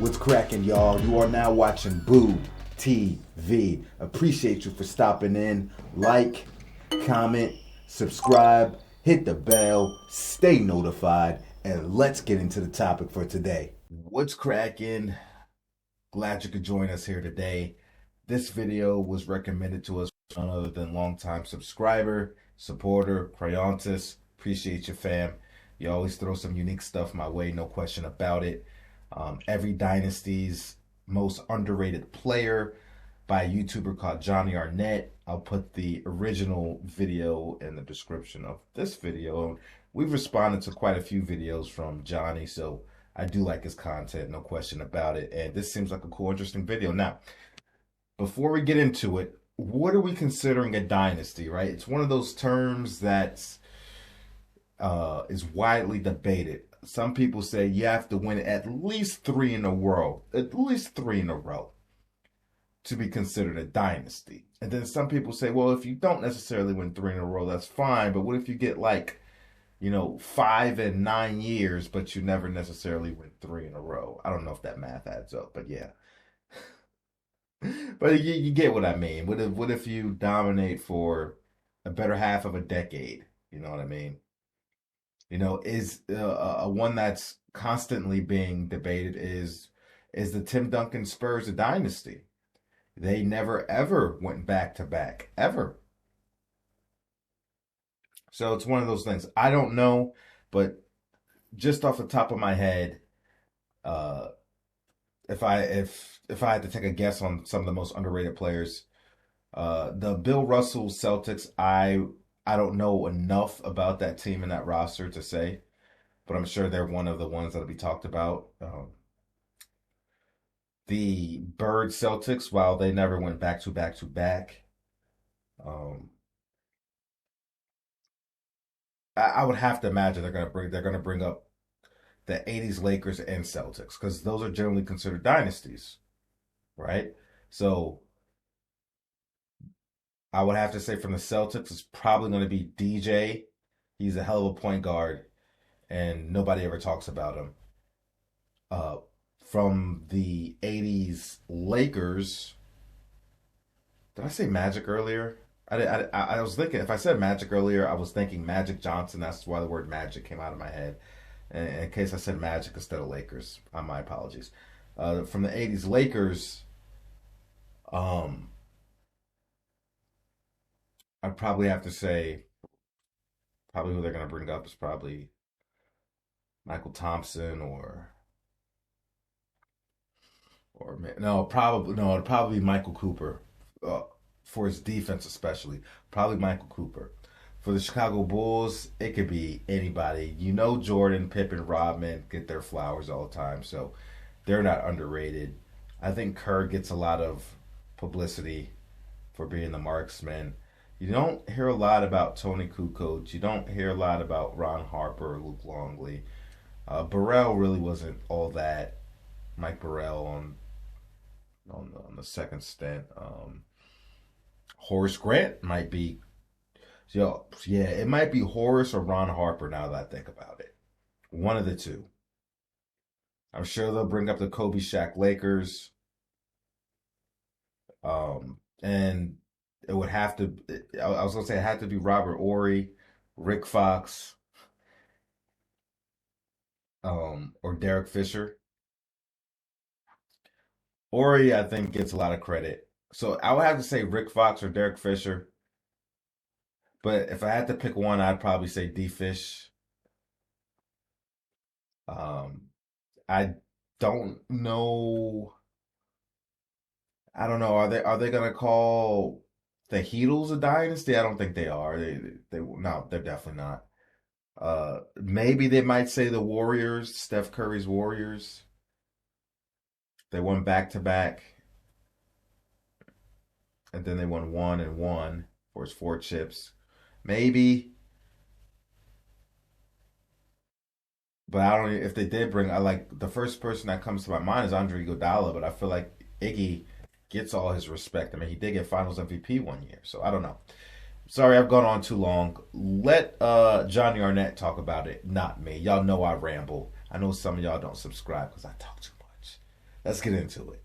What's cracking, y'all? You are now watching Boo TV. Appreciate you for stopping in. Like, comment, subscribe, hit the bell, stay notified, and let's get into the topic for today. What's cracking? Glad you could join us here today. This video was recommended to us by none other than longtime subscriber, supporter, Crayontis. Appreciate you, fam. You always throw some unique stuff my way, no question about it. Every Dynasties Most Underrated Player by a YouTuber called Jonny Arnett. I'll put the original video in the description of this video. We've responded to quite a few videos from Jonny, so I do like his content, no question about it. And this seems like a cool, interesting video. Now, before we get into it, what are we considering a dynasty, right? It's one of those terms that is widely debated. Some people say you have to win at least three in a row, to be considered a dynasty. And then some people say, well, if you don't necessarily win three in a row, that's fine. But what if you get 5 and 9 years, but you never necessarily win three in a row? I don't know if that math adds up, but yeah. But you get what I mean. What if you dominate for a better half of a decade? You know what I mean? Is one that's constantly being debated is the Tim Duncan Spurs a dynasty? They never ever went back to back, ever. So it's one of those things. I don't know, but just off the top of my head, if I had to take a guess on some of the most underrated players, the Bill Russell Celtics, I don't know enough about that team and that roster to say, but I'm sure they're one of the ones that'll be talked about. The Bird Celtics, while they never went back to back, I would have to imagine they're gonna bring up the '80s Lakers and Celtics because those are generally considered dynasties, right? So I would have to say from the Celtics, it's probably going to be DJ. He's a hell of a point guard, and nobody ever talks about him. From the '80s Lakers, did I say Magic earlier? I was thinking, if I said Magic earlier, I was thinking Magic Johnson. That's why the word Magic came out of my head. And in case I said Magic instead of Lakers, my apologies. From the '80s Lakers, I'd probably have to say, probably who they're going to bring up is probably Michael Thompson it'd probably be Michael Cooper, for his defense especially. Probably Michael Cooper. For the Chicago Bulls, it could be anybody. Jordan, Pippen, Rodman get their flowers all the time, so they're not underrated. I think Kerr gets a lot of publicity for being the marksman. You don't hear a lot about Tony Kukoc. You don't hear a lot about Ron Harper or Luke Longley. Burrell really wasn't all that. Mike Burrell on the second stint. Horace Grant might be. Yeah, it might be Horace or Ron Harper now that I think about it. One of the two. I'm sure they'll bring up the Kobe Shaq Lakers. And it would have to, I was going to say it had to be Robert Horry, Rick Fox, or Derek Fisher. Horry, I think, gets a lot of credit. So I would have to say Rick Fox or Derek Fisher. But if I had to pick one, I'd probably say D-Fish. I don't know. I don't know. Are they gonna call the Heatles a dynasty? I don't think they are. No, they're definitely not. Maybe they might say the Warriors, Steph Curry's Warriors. They won back to back, and then they won 1-1 for his 4 chips. Maybe, but I don't. If they did bring, I like the first person that comes to my mind is Andre Iguodala, but I feel like Iggy gets all his respect. I mean, he did get Finals MVP one year, so I don't know. Sorry, I've gone on too long. Let Jonny Arnett talk about it, not me. Y'all know I ramble. I know some of y'all don't subscribe because I talk too much. Let's get into it.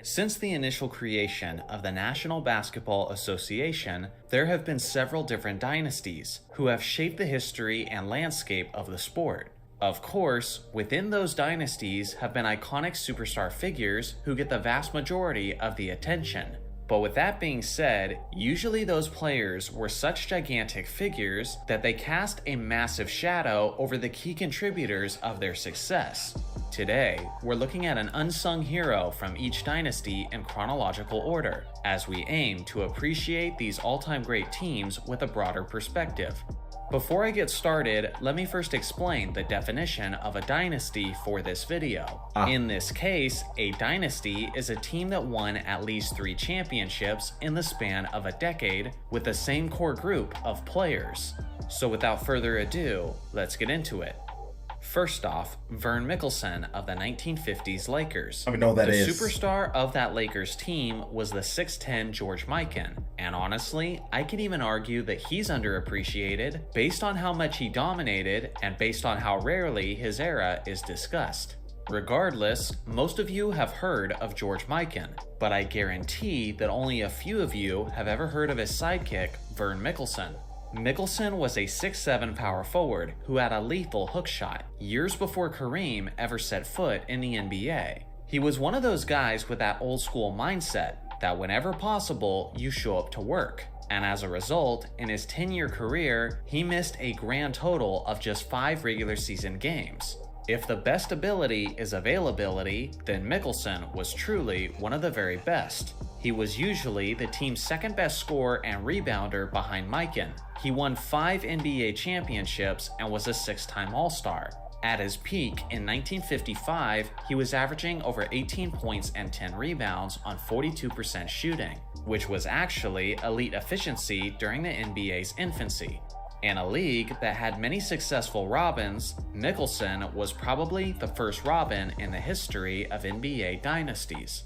Since the initial creation of the National Basketball Association, there have been several different dynasties who have shaped the history and landscape of the sport. Of course, within those dynasties have been iconic superstar figures who get the vast majority of the attention. But with that being said, usually those players were such gigantic figures that they cast a massive shadow over the key contributors of their success. Today, we're looking at an unsung hero from each dynasty in chronological order, as we aim to appreciate these all-time great teams with a broader perspective. Before I get started, let me first explain the definition of a dynasty for this video. In this case, a dynasty is a team that won at least 3 championships in the span of a decade with the same core group of players. So without further ado, let's get into it. First off, Vern Mikkelsen of the 1950s Lakers. I don't know who that is. The superstar of that Lakers team was the 6'10 George Mikan, and honestly, I can even argue that he's underappreciated based on how much he dominated and based on how rarely his era is discussed. Regardless, most of you have heard of George Mikan, but I guarantee that only a few of you have ever heard of his sidekick, Vern Mikkelsen. Mikkelsen was a 6'7 power forward who had a lethal hook shot, years before Kareem ever set foot in the NBA. He was one of those guys with that old school mindset that whenever possible, you show up to work. And as a result, in his 10-year career, he missed a grand total of just 5 regular season games. If the best ability is availability, then Mikkelsen was truly one of the very best. He was usually the team's second best scorer and rebounder behind Mikan. He won 5 NBA championships and was a 6-time All-Star. At his peak in 1955, he was averaging over 18 points and 10 rebounds on 42% shooting, which was actually elite efficiency during the NBA's infancy. In a league that had many successful Robins, Mikkelsen was probably the first Robin in the history of NBA dynasties.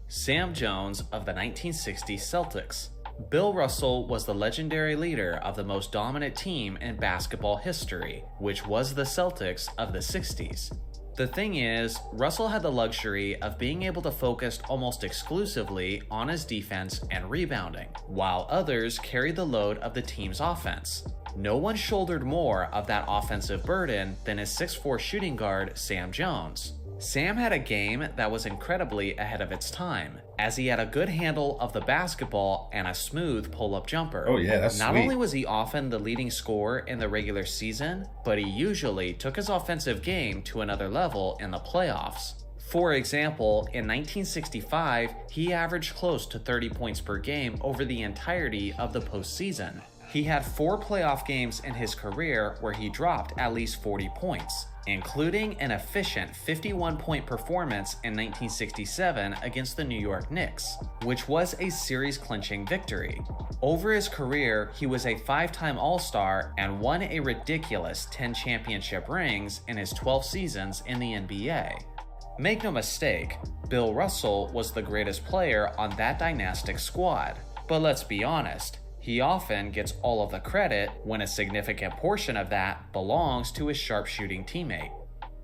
Sam Jones of the 1960s Celtics. Bill Russell was the legendary leader of the most dominant team in basketball history, which was the Celtics of the 60s. The thing is, Russell had the luxury of being able to focus almost exclusively on his defense and rebounding, while others carried the load of the team's offense. No one shouldered more of that offensive burden than his 6'4 shooting guard, Sam Jones. Sam had a game that was incredibly ahead of its time, as he had a good handle of the basketball and a smooth pull-up jumper. Oh yeah, that's Not sweet. only was he often the leading scorer in the regular season, but he usually took his offensive game to another level in the playoffs. For example, in 1965, he averaged close to 30 points per game over the entirety of the postseason. He had 4 playoff games in his career where he dropped at least 40 points, including an efficient 51-point performance in 1967 against the New York Knicks, which was a series-clinching victory. Over his career, he was a 5-time All-Star and won a ridiculous 10 championship rings in his 12 seasons in the NBA. Make no mistake, Bill Russell was the greatest player on that dynastic squad, but let's be honest, he often gets all of the credit when a significant portion of that belongs to his sharpshooting teammate.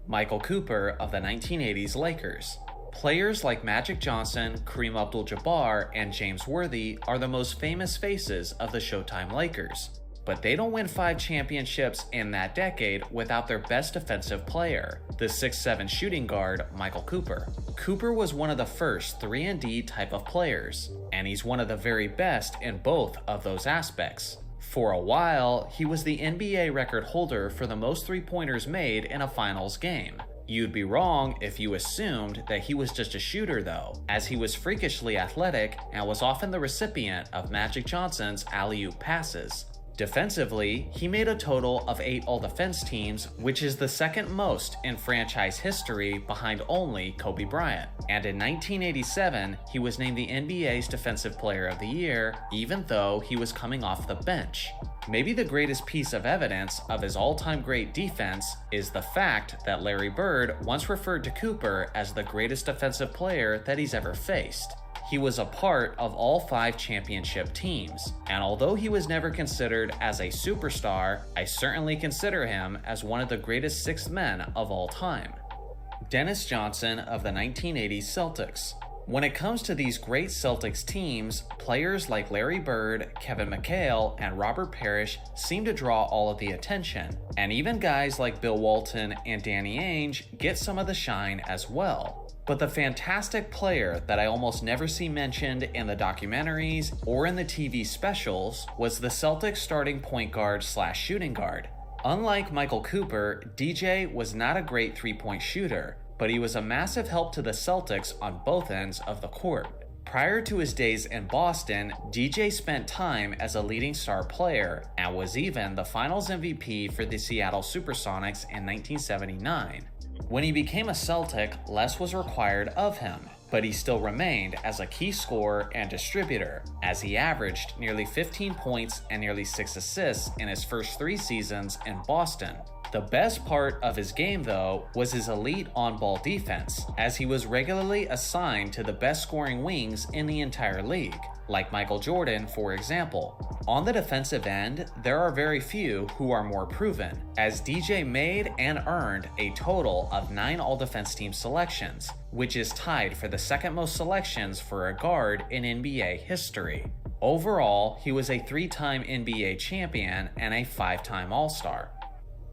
Michael Cooper of the 1980s Lakers. Players like Magic Johnson, Kareem Abdul-Jabbar, and James Worthy are the most famous faces of the Showtime Lakers. But they don't win 5 championships in that decade without their best defensive player, the 6'7 shooting guard Michael Cooper. Cooper was one of the first 3-and-D type of players, and he's one of the very best in both of those aspects. For a while, he was the NBA record holder for the most 3-pointers made in a finals game. You'd be wrong if you assumed that he was just a shooter though, as he was freakishly athletic and was often the recipient of Magic Johnson's alley-oop passes. Defensively, he made a total of 8 all-defense teams, which is the second most in franchise history behind only Kobe Bryant. And in 1987, he was named the NBA's Defensive Player of the Year, even though he was coming off the bench. Maybe the greatest piece of evidence of his all-time great defense is the fact that Larry Bird once referred to Cooper as the greatest defensive player that he's ever faced. He was a part of all 5 championship teams, and although he was never considered as a superstar, I certainly consider him as one of the greatest 6 men of all time. Dennis Johnson of the 1980s Celtics. When it comes to these great Celtics teams, players like Larry Bird, Kevin McHale, and Robert Parrish seem to draw all of the attention, and even guys like Bill Walton and Danny Ainge get some of the shine as well. But the fantastic player that I almost never see mentioned in the documentaries or in the TV specials was the Celtics starting point guard / shooting guard. Unlike Michael Cooper, DJ was not a great three-point shooter, but he was a massive help to the Celtics on both ends of the court. Prior to his days in Boston, DJ spent time as a leading star player and was even the Finals MVP for the Seattle Supersonics in 1979. When he became a Celtic, less was required of him, but he still remained as a key scorer and distributor, as he averaged nearly 15 points and nearly 6 assists in his first 3 seasons in Boston. The best part of his game, though, was his elite on-ball defense, as he was regularly assigned to the best scoring wings in the entire league, like Michael Jordan, for example. On the defensive end, there are very few who are more proven, as DJ made and earned a total of 9 All-Defense Team selections, which is tied for the second most selections for a guard in NBA history. Overall, he was a 3-time NBA champion and a 5-time All-Star.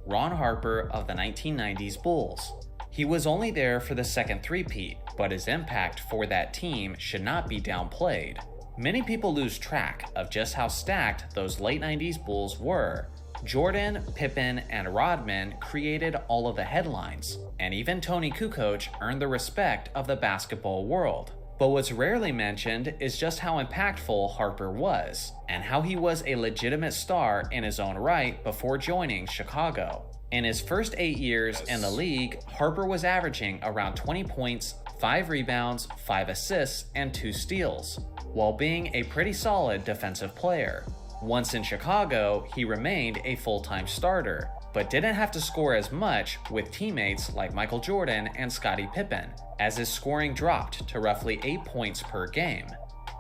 Ron Harper of the 1990s Bulls. He was only there for the second three-peat, but his impact for that team should not be downplayed. Many people lose track of just how stacked those late 90s Bulls were. Jordan, Pippen, and Rodman created all of the headlines, and even Tony Kukoc earned the respect of the basketball world. But what's rarely mentioned is just how impactful Harper was, and how he was a legitimate star in his own right before joining Chicago. In his first 8 years in the league, Harper was averaging around 20 points, 5 rebounds, 5 assists, and 2 steals, while being a pretty solid defensive player. Once in Chicago, he remained a full-time starter, but didn't have to score as much with teammates like Michael Jordan and Scottie Pippen, as his scoring dropped to roughly 8 points per game.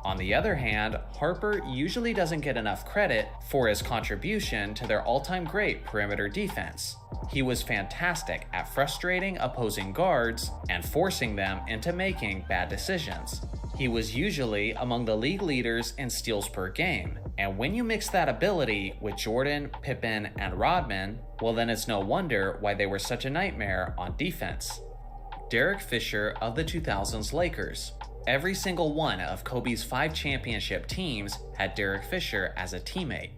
On the other hand, Harper usually doesn't get enough credit for his contribution to their all-time great perimeter defense. He was fantastic at frustrating opposing guards and forcing them into making bad decisions. He was usually among the league leaders in steals per game, and when you mix that ability with Jordan, Pippen, and Rodman, well then it's no wonder why they were such a nightmare on defense. Derek Fisher of the 2000s Lakers. Every single one of Kobe's 5 championship teams had Derek Fisher as a teammate.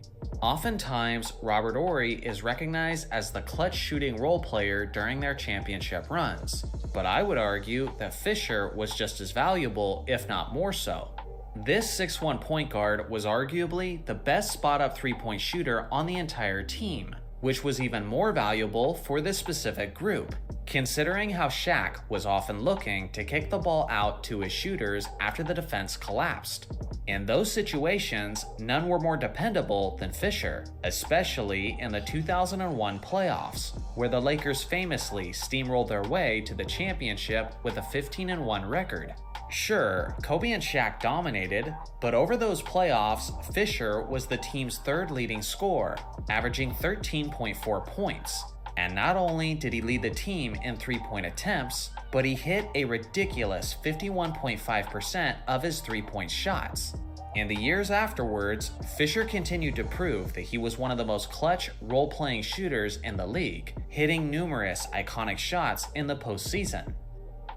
Oftentimes, Robert Horry is recognized as the clutch shooting role player during their championship runs, but I would argue that Fisher was just as valuable, if not more so. This 6'1" point guard was arguably the best spot-up three-point shooter on the entire team, which was even more valuable for this specific group, considering how Shaq was often looking to kick the ball out to his shooters after the defense collapsed. In those situations, none were more dependable than Fisher, especially in the 2001 playoffs, where the Lakers famously steamrolled their way to the championship with a 15-1 record. Sure, Kobe and Shaq dominated, but over those playoffs, Fisher was the team's 3rd leading scorer, averaging 13.4 points. And not only did he lead the team in three-point attempts, but he hit a ridiculous 51.5% of his three-point shots. In the years afterwards, Fisher continued to prove that he was one of the most clutch role-playing shooters in the league, hitting numerous iconic shots in the postseason.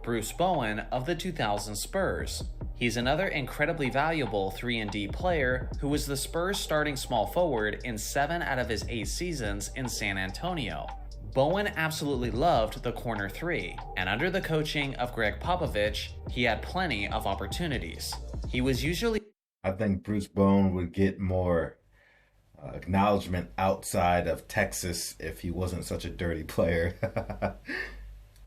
Bruce Bowen of the 2000 Spurs. He's another incredibly valuable 3-and-D player who was the Spurs' starting small forward in 7 out of his 8 seasons in San Antonio. Bowen absolutely loved the corner 3, and under the coaching of Greg Popovich, he had plenty of opportunities. He was usually... I think Bruce Bowen would get more acknowledgement outside of Texas if he wasn't such a dirty player.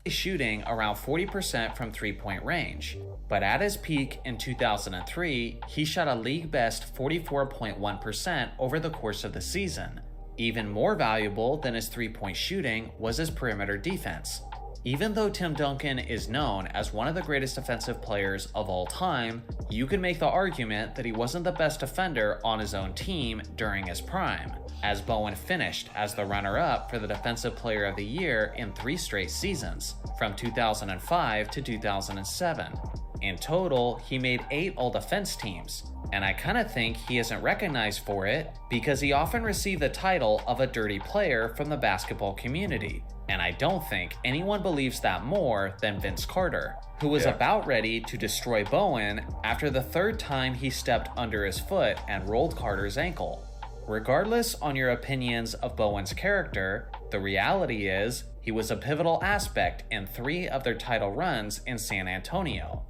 shooting around 40% from three-point range, but at his peak in 2003, he shot a league-best 44.1% over the course of the season. Even more valuable than his three-point shooting was his perimeter defense. Even though Tim Duncan is known as one of the greatest defensive players of all time, you could make the argument that he wasn't the best defender on his own team during his prime, as Bowen finished as the runner-up for the Defensive Player of the Year in 3 straight seasons, from 2005 to 2007. In total, he made 8 all-defense teams, and I kinda think he isn't recognized for it because he often received the title of a dirty player from the basketball community. And I don't think anyone believes that more than Vince Carter, who was about ready to destroy Bowen after the 3rd time he stepped under his foot and rolled Carter's ankle. Regardless on your opinions of Bowen's character, the reality is he was a pivotal aspect in 3 of their title runs in San Antonio.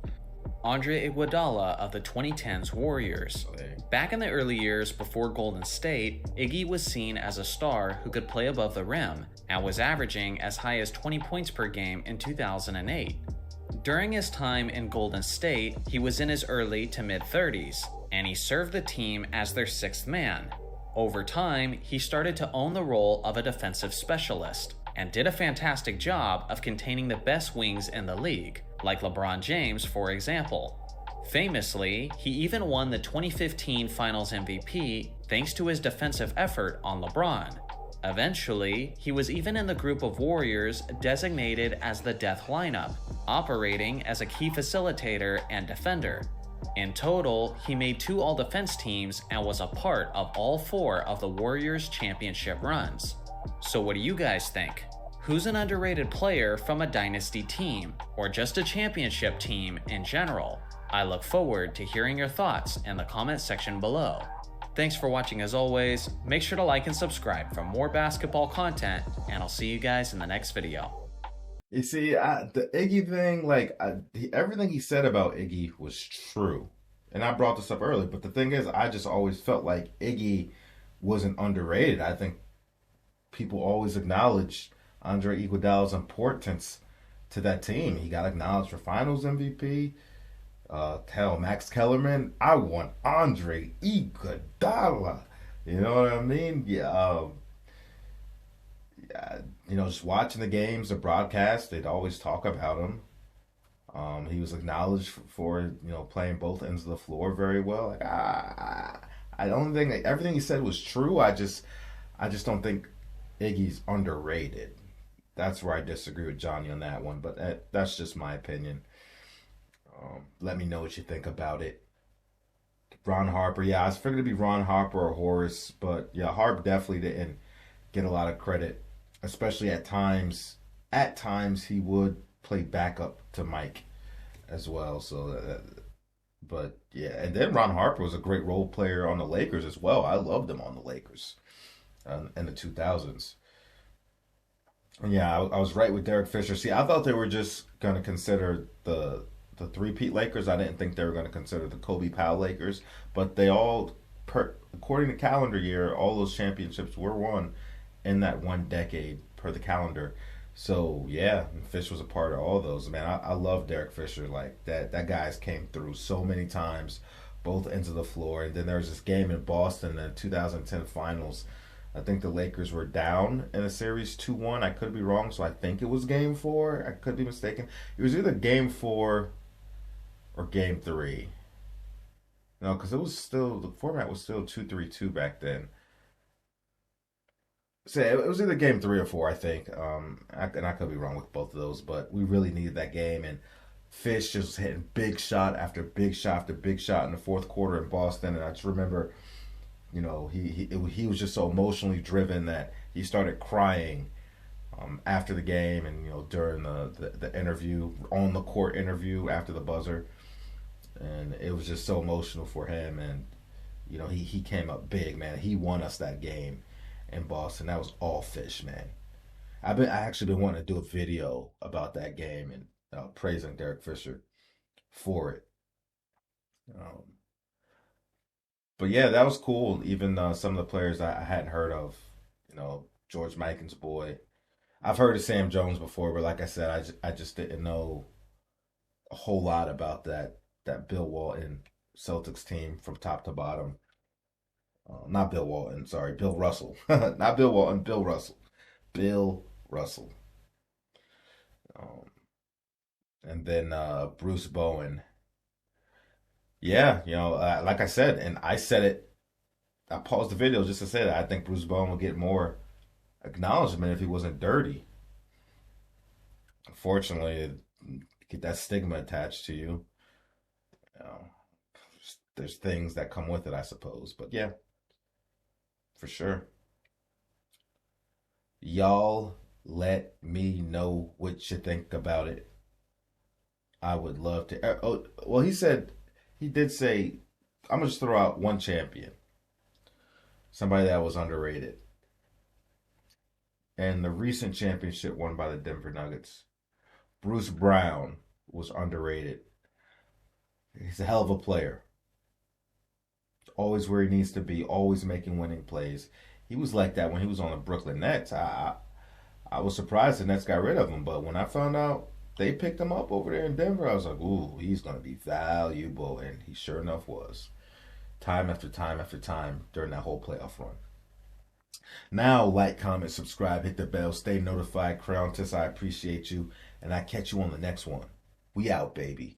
Andre Iguodala of the 2010s Warriors. Back in the early years before Golden State, Iggy was seen as a star who could play above the rim and was averaging as high as 20 points per game in 2008. During his time in Golden State, he was in his early to mid-30s, and he served the team as their 6th man. Over time, he started to own the role of a defensive specialist, and did a fantastic job of containing the best wings in the league, like LeBron James, for example. Famously, he even won the 2015 Finals MVP thanks to his defensive effort on LeBron. Eventually, he was even in the group of Warriors designated as the Death Lineup, operating as a key facilitator and defender. In total, he made 2 all-defense teams and was a part of all 4 of the Warriors' championship runs. So what do you guys think? Who's an underrated player from a dynasty team, or just a championship team in general? I look forward to hearing your thoughts in the comment section below. Thanks for watching as always. Make sure to like and subscribe for more basketball content, and I'll see you guys in the next video. You see, the Iggy thing, everything he said about Iggy was true. And I brought this up earlier, but the thing is, I just always felt like Iggy wasn't underrated. I think people always acknowledge Andre Iguodala's importance to that team. He got acknowledged for Finals MVP. Max Kellerman. I want Andre Iguodala. You know what I mean? Yeah. Just watching the games, the broadcast, they'd always talk about him. He was acknowledged for playing both ends of the floor very well. I don't think everything he said was true. I just don't think Iggy's underrated. That's where I disagree with Jonny on that one, but that's just my opinion. Let me know what you think about it. Ron Harper, I was figured to be Ron Harper or Horace, but yeah, Harp definitely didn't get a lot of credit, especially at times. At times, he would play backup to Mike as well. But yeah, and then Ron Harper was a great role player on the Lakers as well. I loved him on the Lakers in the 2000s. And yeah, I was right with Derek Fisher. See, I thought they were just going to consider the three-peat Lakers. I didn't think they were going to consider the Kobe Powell Lakers. But they all, according to calendar year, all those championships were won in that one decade per the calendar. So yeah, Fish was a part of all those. Man, I love Derek Fisher. Like that guy's came through so many times, both ends of the floor. And then there was this game in Boston in the 2010 finals. I think the Lakers were down in a series 2-1. I could be wrong, so I think it was game 4. I could be mistaken. It was either game 4 or game 3. No, because the format was still 2-3-2 back then. So it was either game 3 or 4, I think. And I could be wrong with both of those, but we really needed that game. And Fish just was hitting big shot after big shot after big shot in the fourth quarter in Boston. And I just remember, he was just so emotionally driven that he started crying after the game and during the interview, on the court interview after the buzzer. And it was just so emotional for him. And he came up big, man. He won us that game in Boston. That was all Fish, man. I actually been wanting to do a video about that game and praising Derek Fisher for it. But yeah, that was cool. Even some of the players I hadn't heard of, George Mikan's boy, I've heard of Sam Jones before, but like I said, I just didn't know a whole lot about that Bill Walton Celtics team from top to bottom. Not Bill Walton, sorry, Bill Russell. Not Bill Walton, Bill Russell. Bill Russell. Um, and then Bruce Bowen. Yeah, like I said, and I said it. I paused the video just to say that I think Bruce Bowen would get more acknowledgement if he wasn't dirty. Unfortunately, get that stigma attached to you. You know, there's things that come with it, I suppose. But yeah, for sure. Y'all let me know what you think about it. I would love to. Oh, well, he did say, I'm going to just throw out one champion. Somebody that was underrated. And the recent championship won by the Denver Nuggets. Bruce Brown was underrated. He's a hell of a player. Always where he needs to be, always making winning plays. He was like that when he was on the Brooklyn Nets. I was surprised the Nets got rid of him, but when I found out they picked him up over there in Denver, I was like, ooh, he's going to be valuable. And he sure enough was. Time after time after time during that whole playoff run. Now, like, comment, subscribe, hit the bell, stay notified. Crowntis, I appreciate you. And I catch you on the next one. We out, baby.